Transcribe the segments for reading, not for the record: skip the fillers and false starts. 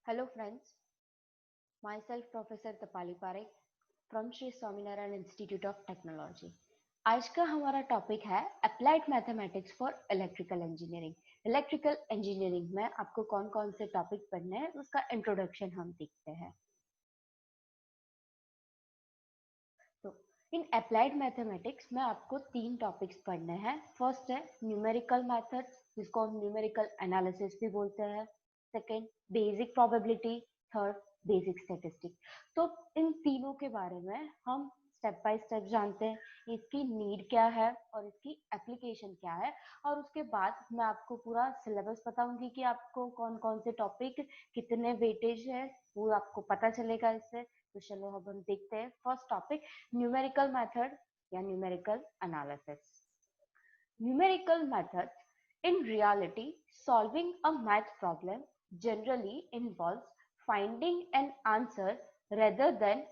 Hello friends, myself Professor Tapali Parekh from Shri Swaminarayan institute of technology. आज का हमारा topic है applied mathematics for electrical engineering. Electrical engineering में आपको कौन कौन से टॉपिक पढ़ने हैं उसका इंट्रोडक्शन हम देखते हैं। तो इन अप्लाइड मैथमेटिक्स में आपको तीन टॉपिक्स पढ़ने हैं। फर्स्ट है न्यूमेरिकल मेथड्स, जिसको हम न्यूमेरिकल एनालिसिस भी बोलते हैं। Second basic probability, third basic statistics. तो इन तीनों के बारे में हम स्टेप बाय स्टेप जानते हैं, इसकी नीड क्या है और इसकी एप्लीकेशन क्या है, और उसके बाद मैं आपको पूरा सिलेबस बताऊंगी कि आपको कौन कौन से टॉपिक कितने वेटेज है वो आपको पता चलेगा इससे। तो चलो अब हम देखते हैं फर्स्ट टॉपिक, न्यूमेरिकल मेथड या numerical analysis. Numerical methods, in reality, solving a math problem generally involves finding an answer rather than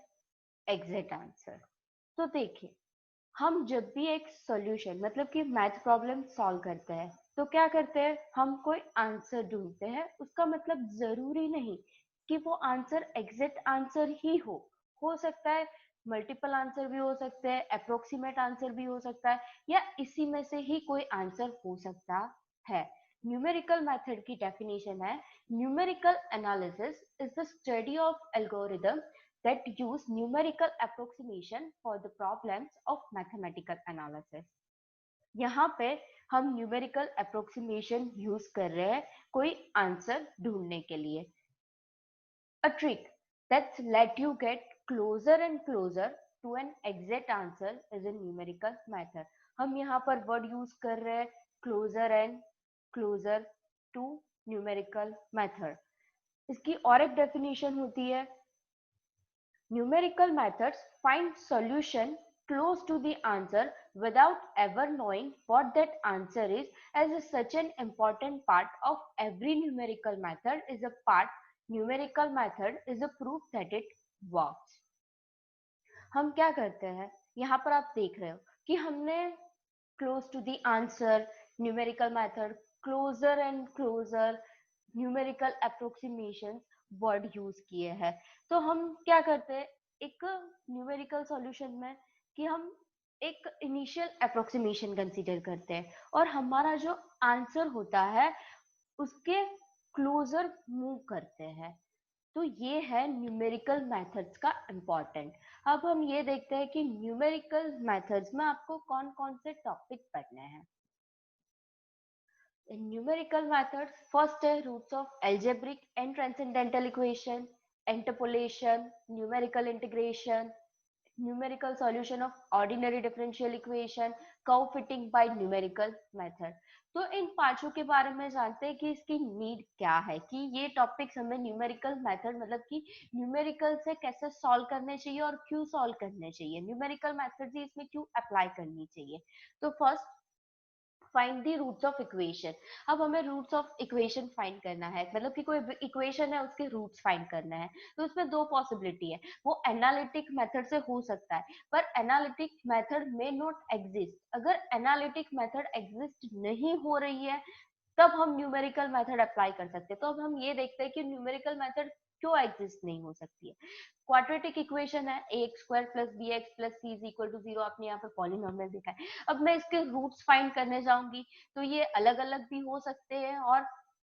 exact answer. तो देखिए, हम जब भी एक सॉल्यूशन मतलब कि मैथ प्रॉब्लम सॉल्व करते हैं तो क्या करते हैं, हम कोई आंसर ढूंढते हैं। उसका मतलब जरूरी नहीं कि वो आंसर एग्जैक्ट आंसर ही हो सकता है मल्टीपल आंसर भी हो सकते हैं, अप्रोक्सीमेट आंसर भी हो सकता है, या इसी में से ही कोई आंसर हो सकता है। न्यूमेरिकल मेथड की डेफिनेशन है, numerical analysis is the study of algorithm that use numerical approximation for the problems of mathematical analysis. यहाँ पे हम न्यूमेरिकल अप्रोक्सीमेशन यूज कर रहे हैं कोई आंसर ढूंढने के लिए। A trick that's let you get closer and closer to an exact answer is a numerical method. हम यहाँ पर वर्ड यूज कर रहे हैं closer and closer to numerical method। इसकी और एक डेफिनेशन होती है, numerical methods find solution close to the answer without ever knowing what that answer is, as such an important part of every numerical method is a part numerical method is a proof that it works. हम क्या करते हैं, यहाँ पर आप देख रहे हो कि हमने close to the answer, numerical method, closer and closer, numerical approximations word use किए हैं। तो हम क्या करते हैं एक न्यूमेरिकल सॉल्यूशन में कि हम एक इनिशियल अप्रोक्सीमेशन कंसीडर करते हैं और हमारा जो आंसर होता है उसके क्लोजर मूव करते हैं। तो ये है न्यूमेरिकल मेथड्स का इम्पोर्टेंट। अब हम ये देखते हैं कि न्यूमेरिकल मेथड्स में आपको कौन कौन से टॉपिक पढ़ने हैं। In numerical methods, first है roots of algebraic and transcendental equation, interpolation, numerical integration, numerical solution of ordinary differential equation, curve fitting by numerical method। तो इन पांचों के बारे में जानते हैं कि इसकी नीड क्या है, कि ये टॉपिक्स हमें न्यूमेरिकल मेथड मतलब कि न्यूमेरिकल से कैसे सॉल्व करने चाहिए और क्यों सॉल्व करने चाहिए, न्यूमेरिकल मेथड ही इसमें क्यों अप्लाई करनी चाहिए। तो first find the roots of equation. अब हमें रूट्स ऑफ इक्वेशन फाइंड करना है, मतलब कि कोई इक्वेशन है उसके रूट्स फाइंड करना है। तो उसमें दो पॉसिबिलिटी है, वो एनालिटिक मेथड से हो सकता है पर एनालिटिक मेथड में नॉट एग्जिस्ट। अगर एनालिटिक मेथड एग्जिस्ट नहीं हो रही है तब हम न्यूमेरिकल मेथड अप्लाई कर सकते हैं। तो अब हम ये देखते हैं कि न्यूमेरिकल मेथड क्यों एग्जिस्ट नहीं हो सकती है। क्वाड्रेटिक इक्वेशन है ax square plus bx plus c is equal to 0, आपने यहाँ पे पॉलिनोमियल देखा है। अब मैं इसके रूट्स फाइंड करने जाऊंगी तो ये अलग अलग भी हो सकते हैं और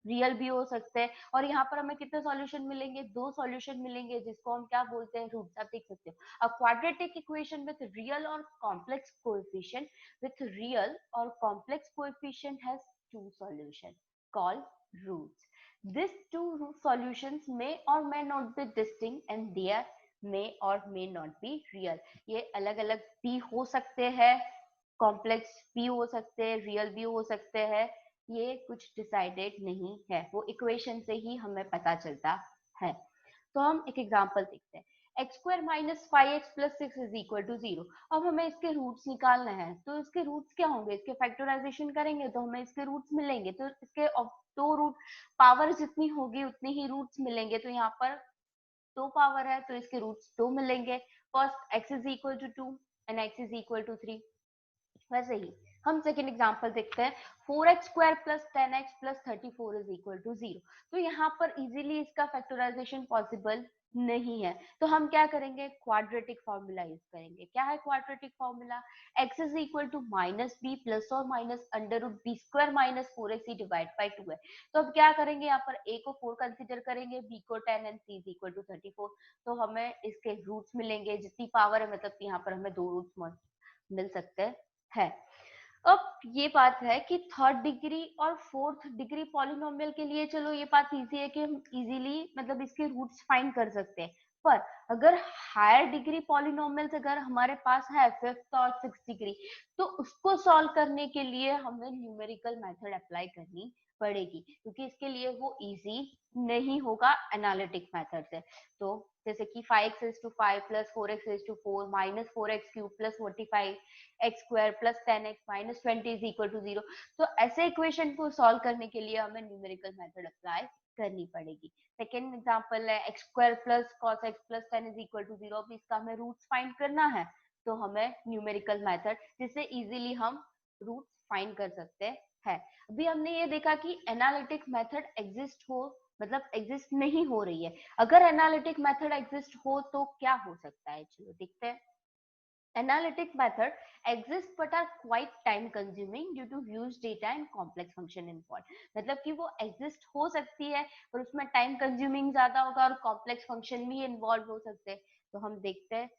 रियल भी हो सकते हैं, और यहाँ पर हमें कितने सॉल्यूशन मिलेंगे, दो सॉल्यूशन मिलेंगे जिसको हम क्या बोलते हैं, रूट्स। आप देख सकते हो a quadratic equation with real और कॉम्प्लेक्स कोएफिशिएंट, विथ रियल और complex coefficient has two solutions called roots. These two solutions may or may not be distinct and there may or may not be real. ये अलग अलग भी हो सकते हैं, complex भी हो सकते हैं, रियल भी हो सकते हैं, ये कुछ डिसाइडेड नहीं है, वो इक्वेशन से ही हमें पता चलता है। तो हम एक एग्जांपल देखते हैं, x square minus 5x plus 6 is equal to 0। अब हमें इसके रूट्स निकालना है, तो इसके रूट्स क्या होंगे, इसके फैक्टराइजेशन करेंगे तो हमें इसके रूट्स मिलेंगे। तो इसके दो रूट पावर जितनी होगी उतनी ही रूट्स मिलेंगे। तो यहाँ पर दो पावर है तो इसके रूट्स दो मिलेंगे। First x is equal to 2 and x is equal to 3। वैसे ही हम सेकेंड एग्जांपल देखते हैं, 4x² plus 10x plus 34 is equal to 0। तो यहाँ पर इजीली इसका फैक्टराइजेशन पॉसिबल नहीं है, तो हम क्या करेंगे, क्वाड्रेटिक फॉर्मूला यूज करेंगे। क्या है quadratic formula, x is equal to minus B plus और minus under root B square minus 4ac divide by 2 है। तो अब क्या करेंगे, यहाँ पर a को 4 कंसिडर करेंगे, b को 10 and c is equal to 34। तो हमें इसके रूट्स मिलेंगे, जितनी पावर है मतलब यहाँ पर हमें 2 रूट्स मिल सकते हैं। अब ये बात है कि थर्ड डिग्री और फोर्थ डिग्री पॉलिनोमियल के लिए चलो ये बात इजी है कि हम इजीली मतलब इसके रूट्स फाइंड कर सकते हैं, पर अगर हायर डिग्री पॉलिनोमियल्स अगर हमारे पास है फिफ्थ और सिक्स डिग्री, तो उसको सॉल्व करने के लिए हमें न्यूमेरिकल मेथड अप्लाई करनी पड़ेगी, क्योंकि इसके लिए वो इजी नहीं होगा एनालिटिक मेथड से। तो जैसे कि 5x5 plus 4x4 minus 4x³ plus 45x² plus 10x minus 20 is equal to 0। तो ऐसे इक्वेशन को सॉल्व करने के लिए हमें न्यूमेरिकल मेथड अप्लाई करनी पड़ेगी। सेकेंड एग्जांपल है x² plus cos x plus 10 is equal to 0। अब इसका हमें रूट्स फाइंड करना है, तो हमें न्यूमेरिकल मेथड जिससे इजीली हम रूट्स फाइंड कर सकते हैं। अभी हमने ये देखा कि एनालिटिक मेथड एग्जिस्ट हो मतलब एग्जिस्ट नहीं हो रही है। अगर एनालिटिक मेथड एग्जिस्ट हो तो क्या हो सकता है, चलो देखते हैं। Analytic method exists but are quite time consuming due to huge data and complex function involved। मतलब कि वो exist हो सकती है पर उसमें time consuming ज्यादा होगा और complex function भी involve हो सकते हैं। तो हम देखते हैं,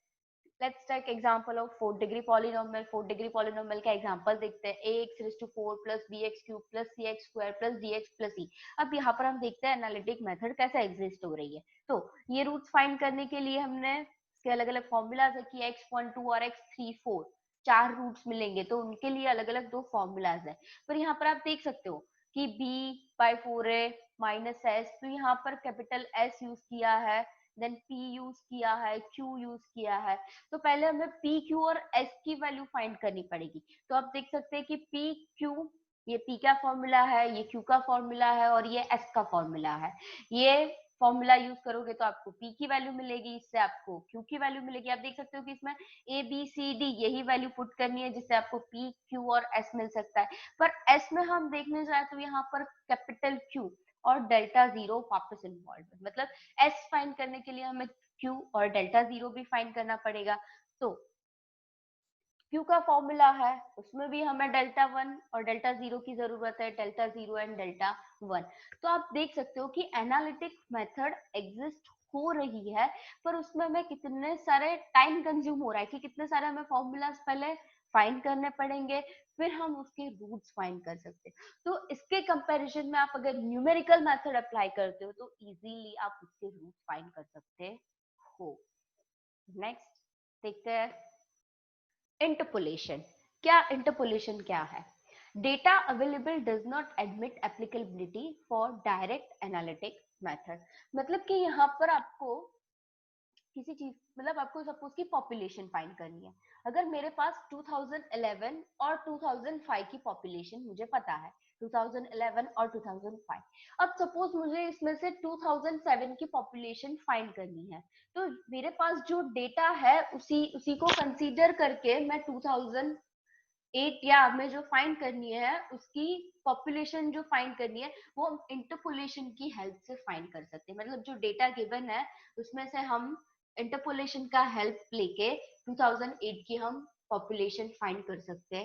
let's take example of fourth degree polynomial। fourth degree polynomial का example देखते हैं, ax raised to 4 plus bx³ plus cx square plus dx plus e। अब यहाँ पर हम देखते हैं एनालिटिक मेथड कैसे एग्जिस्ट हो रही है। तो ये रूट्स फाइंड करने के लिए हमने इसके अलग अलग फॉर्मूलाज है कि x12 और x34 चार रूट्स मिलेंगे, तो उनके लिए अलग अलग दो फॉर्मूलाज है। पर यहाँ पर आप देख सकते हो कि b/4 है माइनस s, तो यहाँ पर कैपिटल S यूज किया है, देन P यूज किया है, Q यूज किया है। तो पहले हमें P, Q और S की वैल्यू फाइंड करनी पड़ेगी। तो आप देख सकते हैं कि P, Q, ये P का फॉर्मूला है, ये Q का फॉर्मूला है और ये S का फॉर्मूला है। ये फॉर्मूला यूज करोगे तो आपको P की वैल्यू मिलेगी, इससे आपको Q की वैल्यू मिलेगी। आप देख सकते हो कि इसमें A B C D यही वैल्यू पुट करनी है, जिससे आपको P, Q और S मिल सकता है। पर S में हम देखने जाए तो यहाँ पर कैपिटल Q और डेल्टा जीरो वापस इन्वॉल्व है, मतलब S फाइंड करने के लिए हमें Q और डेल्टा जीरो भी फाइंड करना पड़ेगा। तो Q का फॉर्मूला है, उसमें भी हमें डेल्टा 1 और डेल्टा 0 की जरूरत है, डेल्टा 0 एंड डेल्टा 1। तो आप देख सकते हो कि एनालिटिक मेथड एग्जिस्ट हो रही है, पर उसमें हमें कितने सारे टाइम कंज्यूम हो रहा है कि कितने सारे हमें फॉर्मूलाज पहले फाइंड करने पड़ेंगे, फिर हम उसके रूट्स फाइंड कर सकते हैं। तो इसके कंपैरिजन में आप अगर न्यूमेरिकल मेथड अप्लाई करते हो तो इजीली आप उसके रूट्स फाइंड कर सकते हो। नेक्स्ट देखते हैं इंटरपोलेशन। इंटरपोलेशन क्या है? Data available does not admit applicability for direct analytic method. मतलब कि यहाँ पर आपको किसी चीज मतलब आपको सपोज की पॉपुलेशन फाइंड करनी है। अगर मेरे पास 2011 और 2005 की पॉपुलेशन मुझे पता है, 2011 और 2005। अब सपोज मुझे इसमें से 2007 की पॉपुलेशन फाइंड करनी है, तो मेरे पास जो डेटा है उसी को कंसीडर करके मैं 2008 या में जो फाइंड करनी है उसकी पॉपुलेशन जो फाइंड करनी है वो हम इंटरपोलेशन की हेल्प से फाइंड कर सकते हैं। मतलब जो डेटा गिवन है उसमें से हम इंटरपोलेशन का हेल्प लेके 2008 की हम पॉपुलेशन फाइंड कर सकते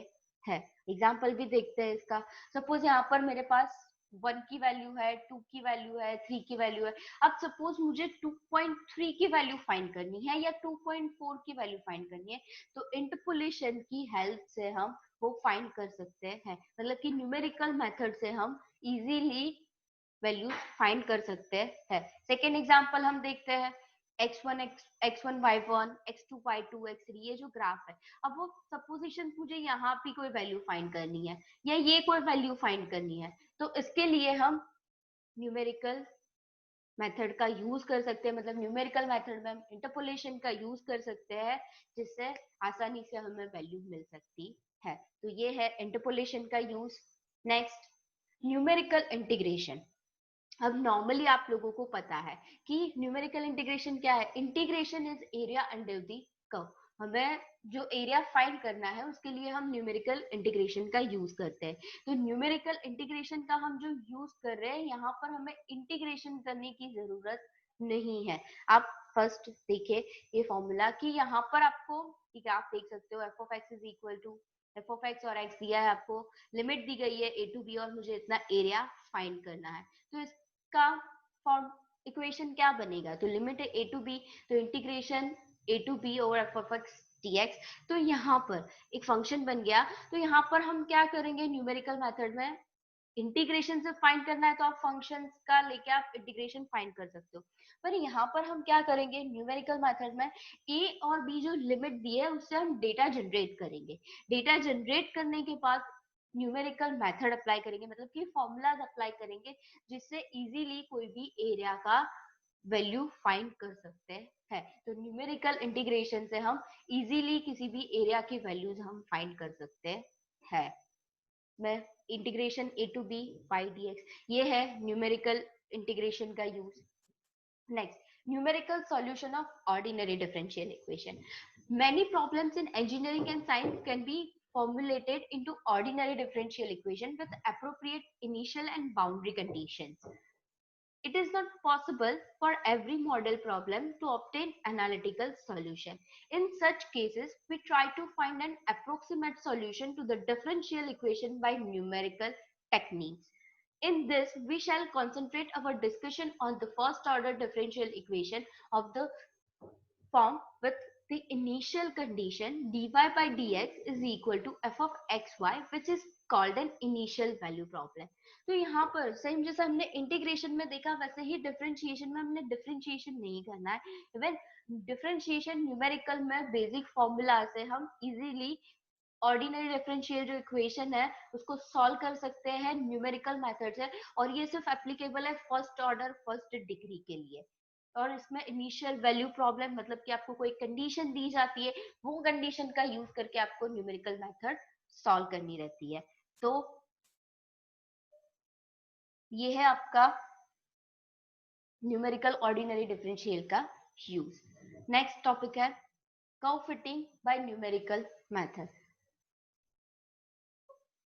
हैं। एग्जाम्पल भी देखते हैं इसका। सपोज यहाँ पर मेरे पास 1 की वैल्यू है, 2 की वैल्यू है, 3 की वैल्यू है। अब सपोज मुझे 2.3 की वैल्यू फाइंड करनी है या 2.4 की वैल्यू फाइंड करनी है, तो इंटरपोलेशन की हेल्प से हम वो फाइंड कर सकते हैं। मतलब कि न्यूमेरिकल मेथड से हम इजीली वैल्यू फाइंड कर सकते हैं। सेकेंड एग्जांपल हम देखते हैं, x1 x1 y1 x2 y2 x3, ये जो ग्राफ है। अब वो सपोजिशन मुझे यहाँ पे कोई वैल्यू फाइंड करनी है या ये कोई वैल्यू फाइंड करनी है, तो इसके लिए हम न्यूमेरिकल मेथड का यूज कर सकते हैं। मतलब न्यूमेरिकल मेथड में हम इंटरपोलेशन का यूज कर सकते हैं, जिससे आसानी से हमें वैल्यू मिल सकती है। तो ये है इंटरपोलेशन का यूज। Next, numerical integration. अब नॉर्मली आप लोगों को पता है कि न्यूमेरिकल इंटीग्रेशन क्या है। Integration is area under the curve. हमें जो एरिया फाइंड करना है उसके लिए हम न्यूमेरिकल इंटीग्रेशन का यूज करते हैं। तो न्यूमेरिकल इंटीग्रेशन का हम जो यूज कर रहे हैं यहाँ पर हमें इंटीग्रेशन करने की जरूरत नहीं है। आप फर्स्ट देखिए ये फॉर्मूला कि यहाँ पर आपको ठीक है, आप देख सकते हो f of x is equal to f of x और एक्स दिया है आपको, लिमिट दी गई है ए टू बी और मुझे इतना एरिया फाइंड करना है। तो इसका फॉर्म इक्वेशन क्या बनेगा, तो लिमिट है ए टू बी, तो integration a to b over f of x dx। तो यहाँ पर एक फंक्शन बन गया। तो यहाँ पर हम क्या करेंगे, न्यूमेरिकल मेथड में इंटीग्रेशन से फाइंड करना है तो आप फंक्शंस का लेके आप इंटीग्रेशन फाइंड कर सकते हो। पर यहाँ पर हम क्या करेंगे, न्यूमेरिकल मेथड में ए और बी जो लिमिट दी है उससे हम डेटा जनरेट करेंगे। डेटा जनरेट करने के बाद न्यूमेरिकल मेथड अप्लाई करेंगे, मतलब कि फॉर्मूलाज अप्लाई करेंगे जिससे इजीली कोई भी एरिया का वैल्यू फाइंड कर सकते हैं। तो न्यूमेरिकल इंटीग्रेशन से हम इजीली किसी भी एरिया की वैल्यूज हम फाइंड कर सकते हैं। मैं integration a to b by d x, ये है न्यूमेरिकल इंटीग्रेशन का use. Next, numerical solution of ordinary differential equation. Many problems in engineering and science can be formulated into ordinary differential equation with appropriate initial and boundary conditions. It is not possible for every model problem to obtain analytical solution. In such cases, we try to find an approximate solution to the differential equation by numerical techniques. In this, we shall concentrate our discussion on the first order differential equation of the form with the initial condition dy by dx is equal to f of xy, which is called an initial value problem. तो यहाँ पर same जैसे हमने integration में देखा वैसे ही differentiation में हमने डिफरेंशिएशन नहीं करना है। इवन डिफरेंशिएशन न्यूमेरिकल में बेसिक फॉर्मूला से हम इजीली ऑर्डिनरी डिफरेंशियल जो इक्वेशन है उसको सॉल्व कर सकते हैं न्यूमेरिकल मेथड से, और ये सिर्फ एप्लीकेबल है फर्स्ट ऑर्डर फर्स्ट डिग्री के लिए। और इसमें इनिशियल वैल्यू प्रॉब्लम मतलब कि आपको कोई कंडीशन दी जाती है, वो कंडीशन का यूज करके आपको न्यूमेरिकल मेथड सॉल्व करनी रहती है। तो ये है आपका न्यूमेरिकल ऑर्डिनरी डिफरेंशियल का यूज। नेक्स्ट टॉपिक है curve fitting by numerical method.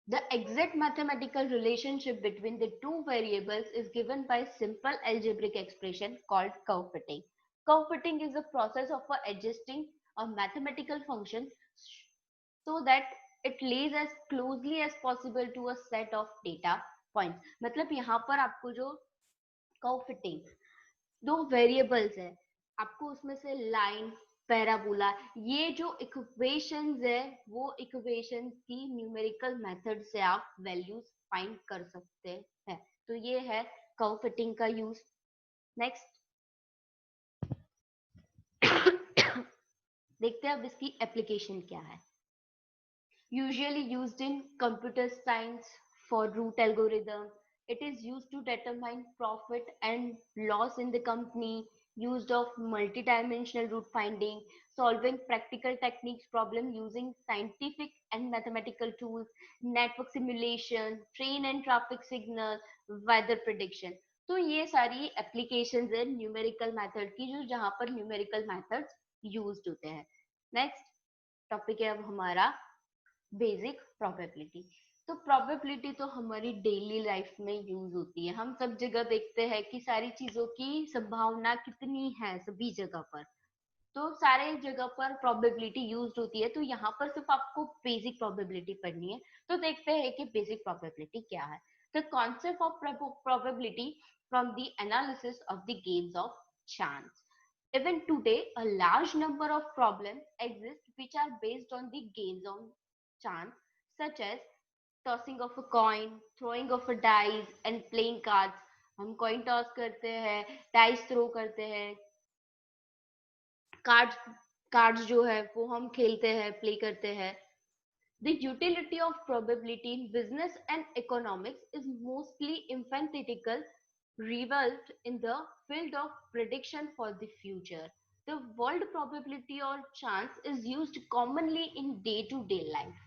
The exact mathematical relationship between the two variables is given by simple algebraic expression called curve fitting. Curve fitting is the process of adjusting a mathematical function so that it lays as closely as possible to a set of data points. मतलब यहाँ पर आपको जो curve fitting दो variables है, आपको उसमें से लाइन पैराबोला ये जो इक्वेशंस है वो इक्वेशंस की न्यूमेरिकल मेथड से आप वैल्यूज फाइंड कर सकते हैं। तो ये है कर्व फिटिंग का यूज। नेक्स्ट देखते हैं अब इसकी एप्लीकेशन क्या है। Usually used in computer science for root algorithm, it is used to determine profit and loss in the company, used of multidimensional root finding, solving practical techniques problem using scientific and mathematical tools, network simulation, train and traffic signal, weather prediction। तो ये सारी applications है numerical method की जो जहां पर numerical methods used होते हैं। नेक्स्ट टॉपिक है अब हमारा बेसिक प्रोबेबिलिटी। तो प्रोबेबिलिटी तो हमारी डेली लाइफ में यूज होती है, हम सब जगह देखते हैं कि सारी चीजों की संभावना कितनी है सभी जगह पर, तो सारे जगह पर प्रोबेबिलिटी यूज होती है। तो यहाँ पर सिर्फ आपको बेसिक प्रोबेबिलिटी पढ़नी है। तो देखते हैं कि बेसिक प्रोबेबिलिटी क्या है। The concept of probability from the analysis of the games of chance. Even today, a large number of problems exist which are based on the gains on chance, such as tossing of a coin, throwing of a dice, and playing cards. हम coin toss करते हैं, dice throw करते हैं, cards cards जो है वो हम खेलते हैं, प्ले करते हैं। The utility of probability in business and economics is mostly emphatically revolved in the field of prediction for the future. The word probability or chance is used commonly in day-to-day life.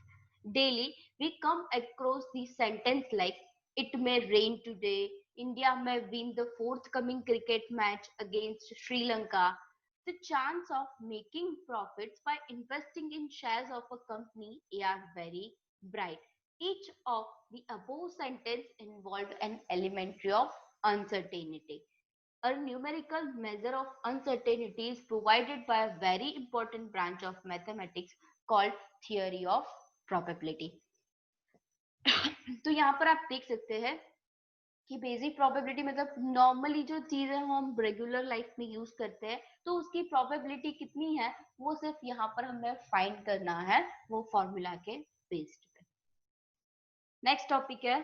Daily, we come across the sentence like, it may rain today, India may win the forthcoming cricket match against Sri Lanka, The chance of making profits by investing in shares of a company are very bright. Each of the above sentence involved an element of uncertainty. A numerical measure of uncertainty is provided by a very important branch of mathematics called theory of probability. तो यहाँ पर आप देख सकते हैं कि basic probability मतलब normally जो चीजें हम रेगुलर लाइफ में यूज करते हैं तो उसकी प्रोबेबिलिटी कितनी है वो सिर्फ यहाँ पर हमें फाइंड करना है वो फॉर्मूला के बेस्ड पे. नेक्स्ट टॉपिक है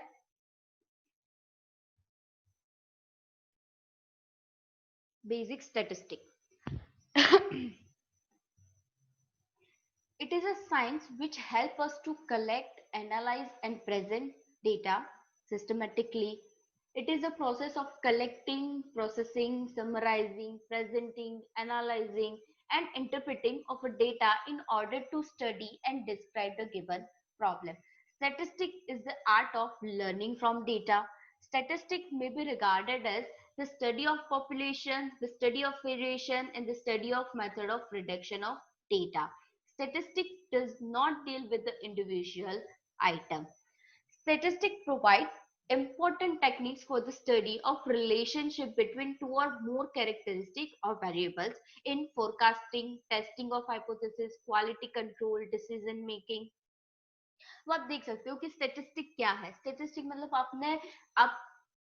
basic statistic. It is a science which helps us to collect, analyze, and present data systematically. It is a process of collecting, processing, summarizing, presenting, analyzing, and interpreting of a data in order to study and describe the given problem. Statistics is the art of learning from data. Statistics may be regarded as the study of population, the study of variation, and the study of method of reduction of data. Statistics does not deal with the individual item. Statistics provide important techniques for the study of relationship between two or more characteristics or variables in forecasting, testing of hypothesis, quality control, decision making. तो आप देख सकते हो कि statistic क्या है. Statistic मतलब आपने आप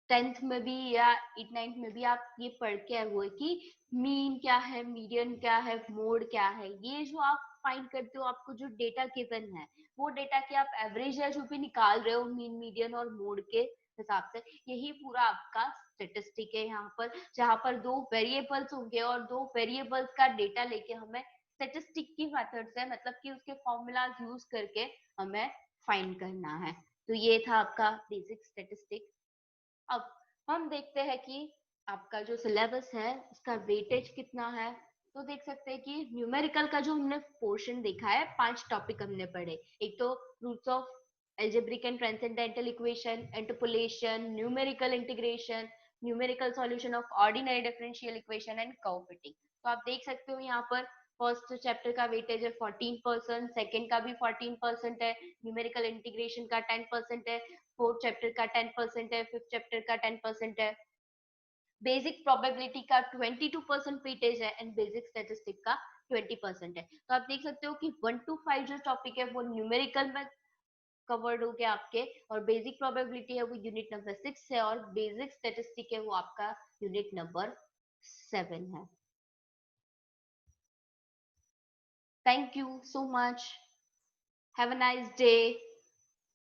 10th में भी या 8th 9th में भी आप ये पढ़ के आए हुए कि मीन क्या है, मीडियन क्या है, मोड क्या है. ये जो आप फाइंड करते हो आपको जो डेटा गिवन है वो डेटा की आप एवरेज या जो भी निकाल रहे हो मीन मीडियन और मोड के हिसाब से यही पूरा आपका स्टेटिस्टिक है. यहाँ पर जहाँ पर दो वेरिएबल्स होंगे और दो वेरिएबल्स का डेटा लेके हमें स्टेटिस्टिक की मेथड से मतलब कि उसके फॉर्मूलाज यूज करके हमें फाइंड करना है. तो ये था आपका बेसिक स्टेटिस्टिक. अब हम देखते हैं कि आपका जो सिलेबस है उसका वेटेज कितना है. तो देख सकते हैं कि न्यूमेरिकल का जो हमने पोर्शन देखा है 5 टॉपिक हमने पढ़े. एक तो roots of algebraic and transcendental equation, interpolation, numerical integration, numerical solution of ordinary differential equation and curve fitting. तो आप देख सकते हो यहाँ पर फर्स्ट चैप्टर का वेटेज है 14%, सेकंड का भी 14% है, न्यूमेरिकल इंटीग्रेशन का 10% है, फोर्थ चैप्टर का 10% है, फिफ्थ चैप्टर का 10% है, बेसिक प्रोबेबिलिटी का 22% वेटेज है एंड बेसिक स्टैटिस्टिक का 20% है. तो आप देख सकते हो कि 1 to 5 जो टॉपिक है वो न्यूमेरिकल में कवर्ड हो गया आपके और बेसिक प्रोबेबिलिटी है वो यूनिट नंबर 6 है और बेसिक स्टैटिस्टिक है वो आपका यूनिट नंबर 7 है. Thank you so much. Have a nice day.